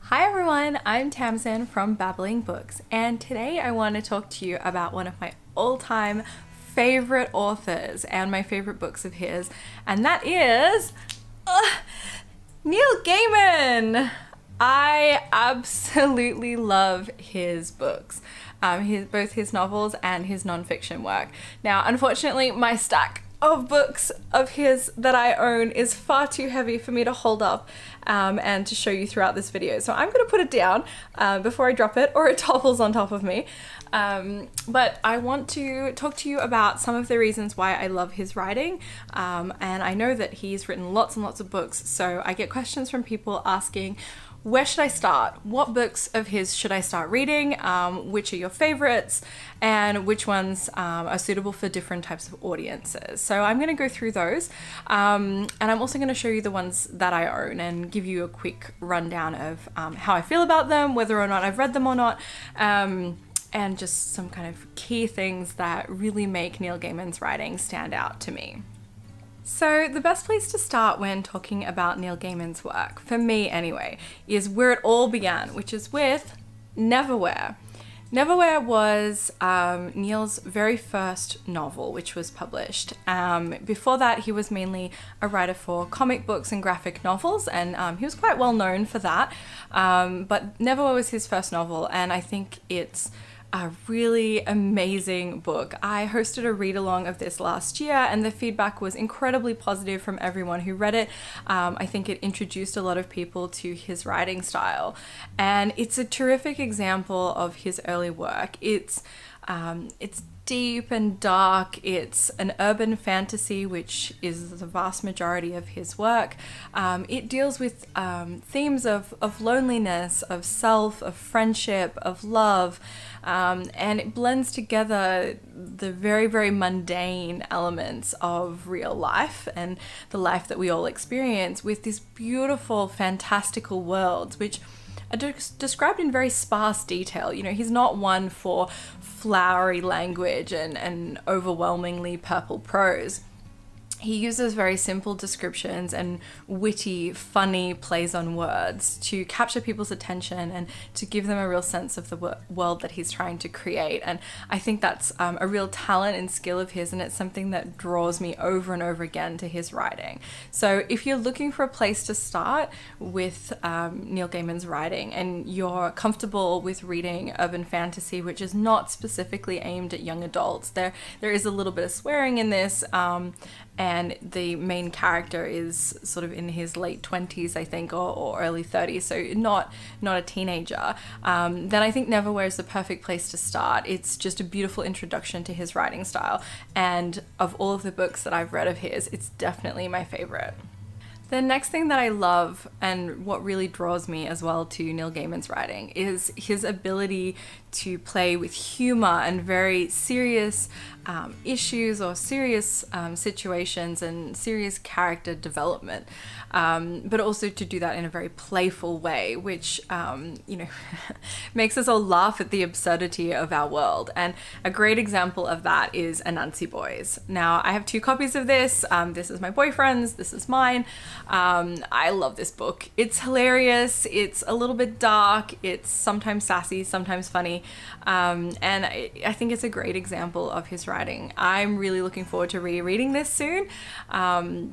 Hi everyone, I'm Tamsin from Babbling Books, and today I want to talk to you about one of my all-time favorite authors and my favorite books of his, and that is Neil Gaiman. I absolutely love his books, both his novels and his nonfiction work. Now, unfortunately, my stack of books of his that I own is far too heavy for me to hold up and to show you throughout this video. So I'm going to put it down before I drop it or it topples on top of me. But I want to talk to you about some of the reasons why I love his writing. And I know that he's written lots and lots of books, so I get questions from people asking, where should I start? What books of his should I start reading? Which are your favorites? And which ones are suitable for different types of audiences? So I'm going to go through those. And I'm also going to show you the ones that I own and give you a quick rundown of how I feel about them, whether or not I've read them or not. And just some kind of key things that really make Neil Gaiman's writing stand out to me. So the best place to start when talking about Neil Gaiman's work, for me anyway, is where it all began, which is with Neverwhere. Neverwhere was Neil's very first novel, which was published. Before that, he was mainly a writer for comic books and graphic novels, and he was quite well known for that. But Neverwhere was his first novel, and I think it's a really amazing book. I hosted a read-along of this last year and the feedback was incredibly positive from everyone who read it. I think it introduced a lot of people to his writing style, and it's a terrific example of his early work. It's deep and dark. It's an urban fantasy, which is the vast majority of his work. It deals with themes of loneliness, of self, of friendship, of love, and it blends together the very, very mundane elements of real life and the life that we all experience with these beautiful, fantastical worlds, which are described in very sparse detail. You know, he's not one for flowery language and overwhelmingly purple prose. He uses very simple descriptions and witty, funny plays on words to capture people's attention and to give them a real sense of the world that he's trying to create. And I think that's a real talent and skill of his, and it's something that draws me over and over again to his writing. So if you're looking for a place to start with Neil Gaiman's writing and you're comfortable with reading urban fantasy, which is not specifically aimed at young adults, there is a little bit of swearing in this, and the main character is sort of in his late 20s, I think, or early 30s, so not a teenager, then I think Neverwhere is the perfect place to start. It's just a beautiful introduction to his writing style, and of all of the books that I've read of his, it's definitely my favorite. The next thing that I love, and what really draws me as well to Neil Gaiman's writing, is his ability to play with humor and very serious issues or serious situations and serious character development, but also to do that in a very playful way, which makes us all laugh at the absurdity of our world. And a great example of that is Anuncios. Now, I have 2 copies of this. This is my boyfriend's, this is mine. I love this book. It's hilarious, it's a little bit dark, it's sometimes sassy, sometimes funny, and I think it's a great example of his writing. I'm really looking forward to rereading this soon,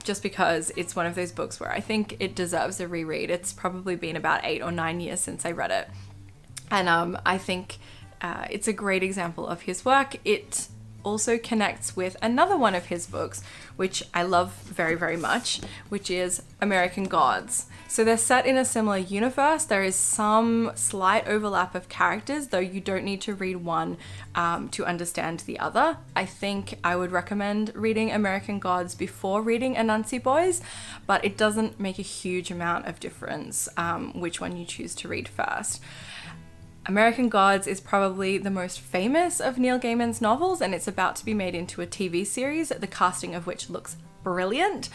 just because it's one of those books where I think it deserves a reread. It's probably been about 8 or 9 years since I read it, and I think it's a great example of his work. It also connects with another one of his books, which I love very, very much, which is American Gods. So they're set in a similar universe. There is some slight overlap of characters, though you don't need to read one to understand the other. I think I would recommend reading American Gods before reading Anuncios, but it doesn't make a huge amount of difference which one you choose to read first. American Gods is probably the most famous of Neil Gaiman's novels, and it's about to be made into a TV series, the casting of which looks brilliant,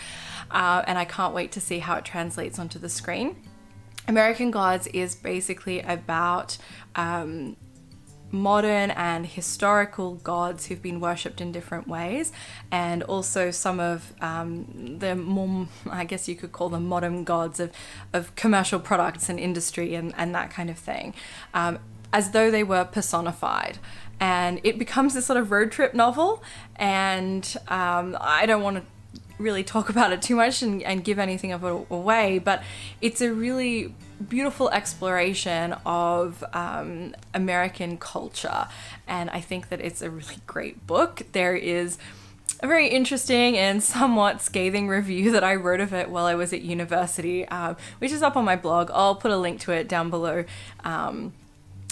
and I can't wait to see how it translates onto the screen. American Gods is basically about modern and historical gods who've been worshipped in different ways, and also some of the more, I guess you could call them modern gods of commercial products and industry and that kind of thing, as though they were personified. And it becomes this sort of road trip novel, and I don't want to really talk about it too much and give anything of it away, but it's a really beautiful exploration of American culture, and I think that it's a really great book. There is a very interesting and somewhat scathing review that I wrote of it while I was at university, which is up on my blog. I'll put a link to it down below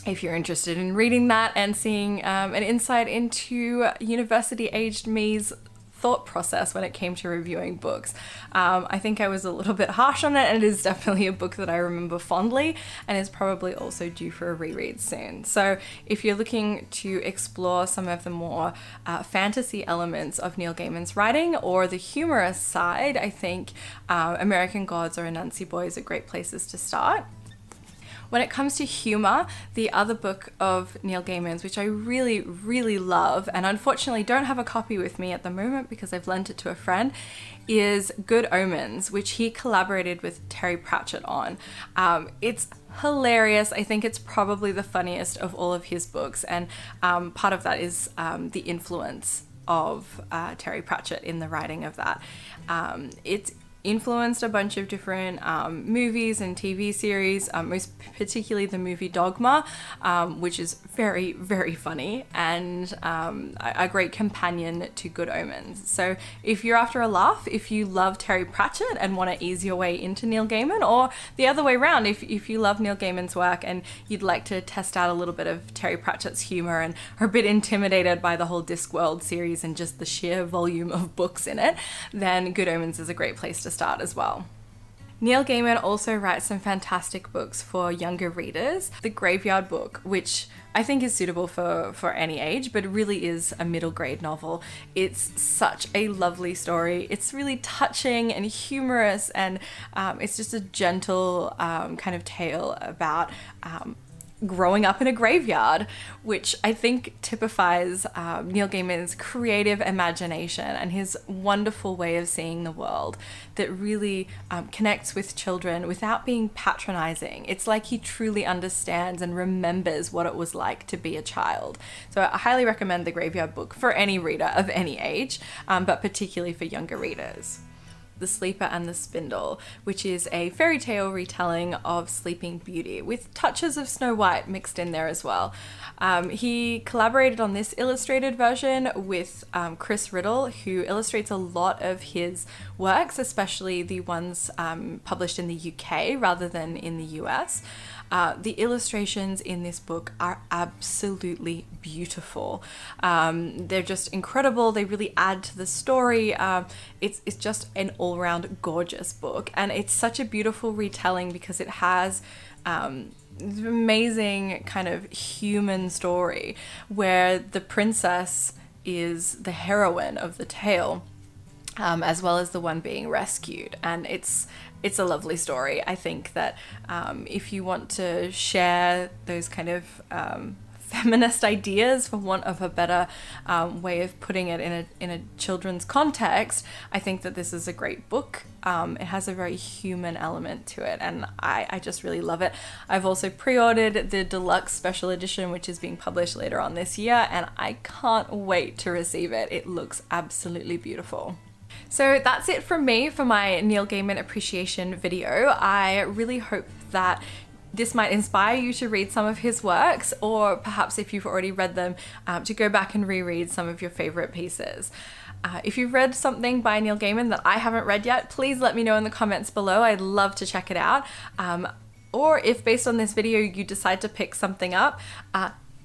if you're interested in reading that and seeing an insight into university-aged me's thought process when it came to reviewing books. I think I was a little bit harsh on it, and it is definitely a book that I remember fondly and is probably also due for a reread soon. So if you're looking to explore some of the more fantasy elements of Neil Gaiman's writing or the humorous side, I think American Gods or Anansi Boys are great places to start. When it comes to humor, the other book of Neil Gaiman's, which I really, really love, and unfortunately don't have a copy with me at the moment because I've lent it to a friend, is Good Omens, which he collaborated with Terry Pratchett on. It's hilarious. I think it's probably the funniest of all of his books, and part of that is the influence of Terry Pratchett in the writing of that. It's influenced a bunch of different movies and TV series, most particularly the movie Dogma, which is very, very funny and a great companion to Good Omens. So if you're after a laugh, if you love Terry Pratchett and want to ease your way into Neil Gaiman, or the other way around, if you love Neil Gaiman's work and you'd like to test out a little bit of Terry Pratchett's humor and are a bit intimidated by the whole Discworld series and just the sheer volume of books in it, then Good Omens is a great place to start as well. Neil Gaiman also writes some fantastic books for younger readers. The Graveyard Book, which I think is suitable for any age, but really is a middle grade novel. It's such a lovely story. It's really touching and humorous, and it's just a gentle kind of tale about growing up in a graveyard, which I think typifies Neil Gaiman's creative imagination and his wonderful way of seeing the world that really connects with children without being patronizing. It's like he truly understands and remembers what it was like to be a child. So I highly recommend The Graveyard Book for any reader of any age, but particularly for younger readers. The Sleeper and the Spindle, which is a fairy tale retelling of Sleeping Beauty with touches of Snow White mixed in there as well. He collaborated on this illustrated version with Chris Riddle, who illustrates a lot of his works, especially the ones published in the UK rather than in the US. The illustrations in this book are absolutely beautiful. They're just incredible. They really add to the story. It's just an all-round gorgeous book, and it's such a beautiful retelling because it has this amazing kind of human story where the princess is the heroine of the tale, as well as the one being rescued, and it's a lovely story. I think that if you want to share those kind of feminist ideas, for want of a better way of putting it in a children's context, I think that this is a great book. It has a very human element to it, and I just really love it. I've also pre-ordered the deluxe special edition, which is being published later on this year, and I can't wait to receive it. It looks absolutely beautiful. So that's it from me for my Neil Gaiman appreciation video. I really hope that this might inspire you to read some of his works, or perhaps if you've already read them, to go back and reread some of your favorite pieces. If you've read something by Neil Gaiman that I haven't read yet, please let me know in the comments below. I'd love to check it out. Or if based on this video you decide to pick something up,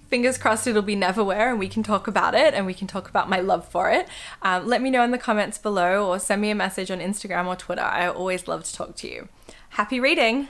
fingers crossed it'll be Neverwhere and we can talk about it and we can talk about my love for it. Let me know in the comments below or send me a message on Instagram or Twitter. I always love to talk to you. Happy reading!